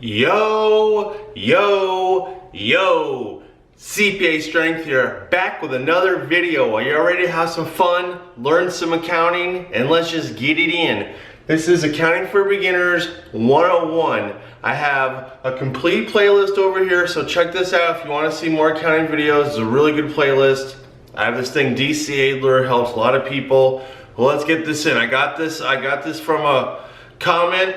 Yo, CPA Strength here, back with another video. Are you ready to have some fun, learn some accounting, and let's just get it in. This is Accounting for Beginners 101. I have a complete playlist over here, so check this out if you want to see more accounting videos. It's a really good playlist. I have this thing, DC Adler, helps a lot of people. Well, let's get this in. I got this from a comment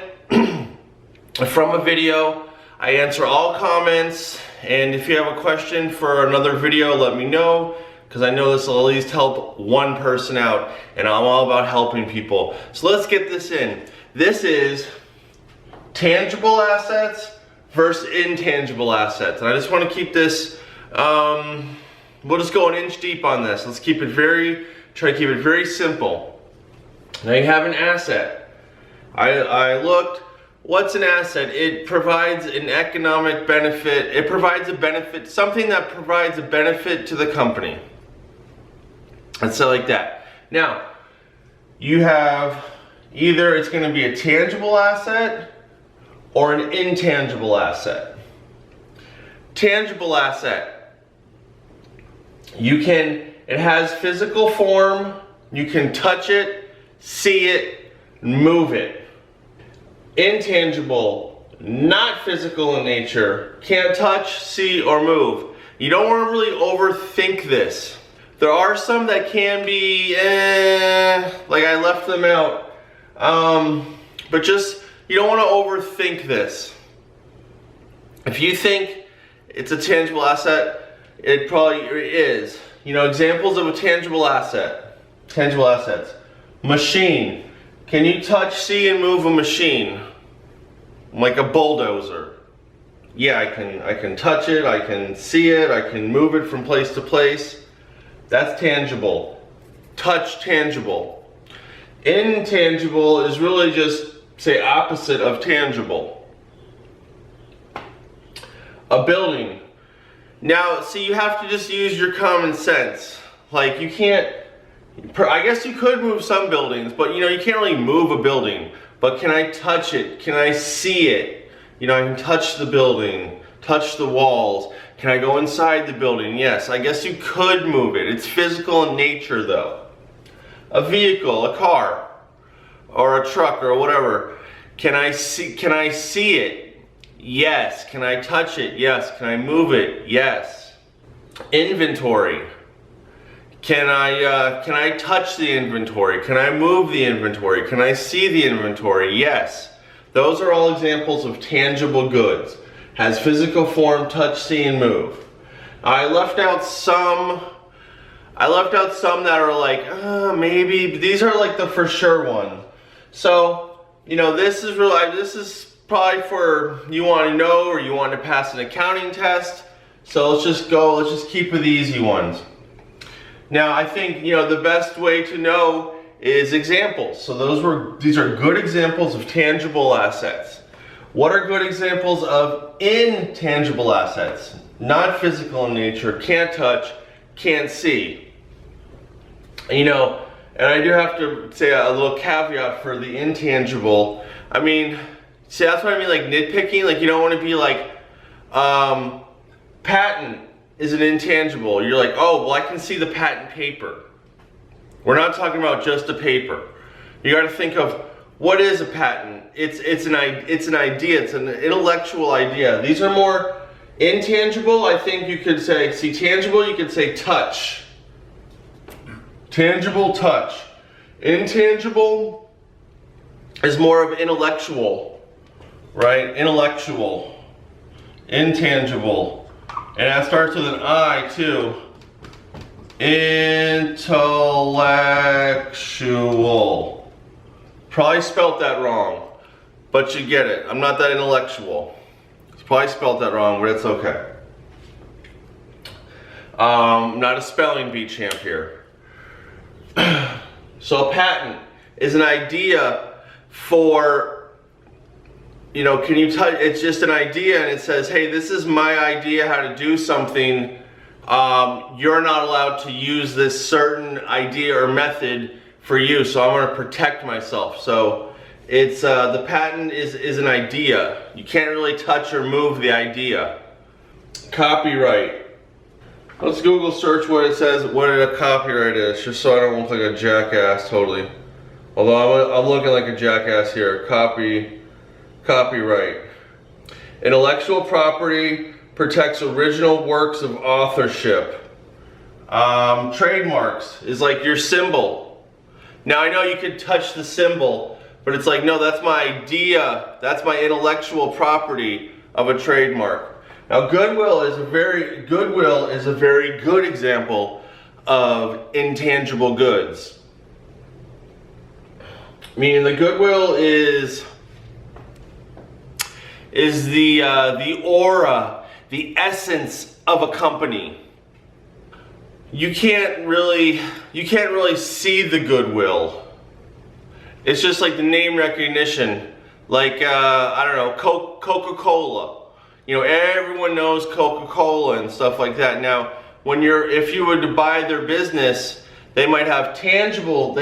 from a video. I answer all comments, and if you have a question for another video, let me know, because I know this will at least help one person out, and I'm all about helping people. So let's get this in. This is tangible assets versus intangible assets, and I just want to keep this, we'll just go an inch deep on this. Let's keep it try to keep it very simple. Now you have an asset. I looked. What's an asset? It provides an economic benefit. It provides a benefit, something that provides a benefit to the company. Let's say like that. Now, you have either it's going to be a tangible asset or an intangible asset. Tangible asset. It has physical form. You can touch it, see it, move it. Intangible, not physical in nature, can't touch, see, or move. You don't want to really overthink this. There are some that can be, like I left them out. But just, you don't want to overthink this. If you think it's a tangible asset, it probably is. You know, examples of a tangible asset. Tangible assets. Machine. Can you touch, see, and move a machine? Like a bulldozer. Yeah, I can touch it, I can see it, I can move it from place to place. That's tangible. Touch, tangible. Intangible is really just, say, opposite of tangible. A building. Now, see, you have to just use your common sense. Like, you can't, I guess you could move some buildings, but you know, you can't really move a building. But can I touch it? Can I see it? You know, I can touch the building, touch the walls. Can I go inside the building? Yes, I guess you could move it. It's physical in nature though. A vehicle, a car, or a truck, or whatever. Can I see it? Yes. Can I touch it? Yes. Can I move it? Yes. Inventory. Can I touch the inventory? Can I move the inventory? Can I see the inventory? Yes. Those are all examples of tangible goods. Has physical form, touch, see, and move. I left out some that are like, maybe, but these are like the for sure one. So, you know, this is probably for you want to know, or you want to pass an accounting test. So let's just keep with the easy ones. Now, I think, you know, the best way to know is examples. So these are good examples of tangible assets. What are good examples of intangible assets? Not physical in nature, can't touch, can't see. You know, and I do have to say a little caveat for the intangible. I mean, see, that's what I mean, like nitpicking. Like, you don't want to be like, patent is an intangible. You're like, oh, well, I can see the patent paper. We're not talking about just a paper. You got to think of what is a patent. It's an idea. It's an intellectual idea. These are more intangible. I think you could say, see, tangible. You could say touch. Tangible, touch. Intangible is more of intellectual, right? Intellectual, intangible. And that starts with an I too. Intellectual. Probably spelt that wrong, but you get it. I'm not that intellectual. It's probably spelt that wrong, but it's okay. I'm not a spelling bee champ here. So a patent is an idea for, you know, can you touch, it's just an idea and it says, hey, this is my idea how to do something. You're not allowed to use this certain idea or method for you, so I'm going to protect myself. So It's the patent is an idea. You can't really touch or move the idea. Copyright. Let's Google search what it says, what a copyright is, just so I don't look like a jackass totally. Although I'm looking like a jackass here. Copyright. Intellectual property protects original works of authorship. Trademarks is like your symbol. Now I know you could touch the symbol, but it's like, no, that's my idea, that's my intellectual property of a trademark. Now goodwill is a very good example of intangible goods. Meaning the goodwill is the aura, the essence of a company. You can't really see the goodwill. It's just like the name recognition. Like, I don't know, Coca-Cola. You know, everyone knows Coca-Cola and stuff like that. Now, if you were to buy their business, they might have tangible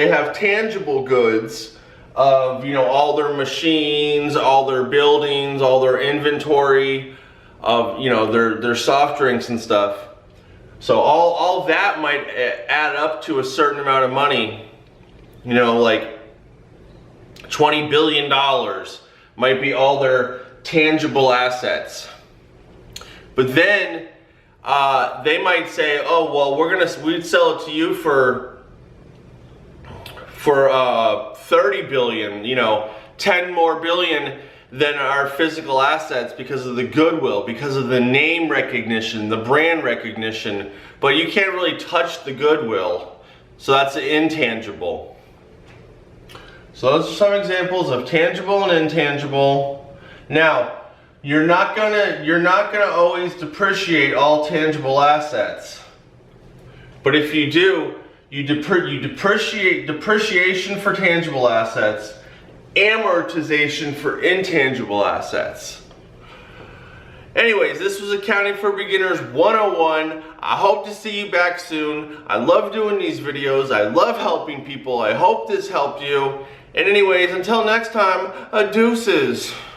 goods of, you know, all their machines, all their buildings, all their inventory of, you know, their soft drinks and stuff. So all that might add up to a certain amount of money. You know, like $20 billion might be all their tangible assets. But then they might say, oh well, we'd sell it to you for 30 billion, you know, 10 more billion than our physical assets because of the goodwill, because of the name recognition, the brand recognition. But you can't really touch the goodwill, so that's intangible. So those are some examples of tangible and intangible. Now, you're not gonna always depreciate all tangible assets. But if you do, you depreciate depreciation for tangible assets, amortization for intangible assets. Anyways, this was Accounting for Beginners 101. I hope to see you back soon. I love doing these videos. I love helping people. I hope this helped you. And anyways, until next time, deuces.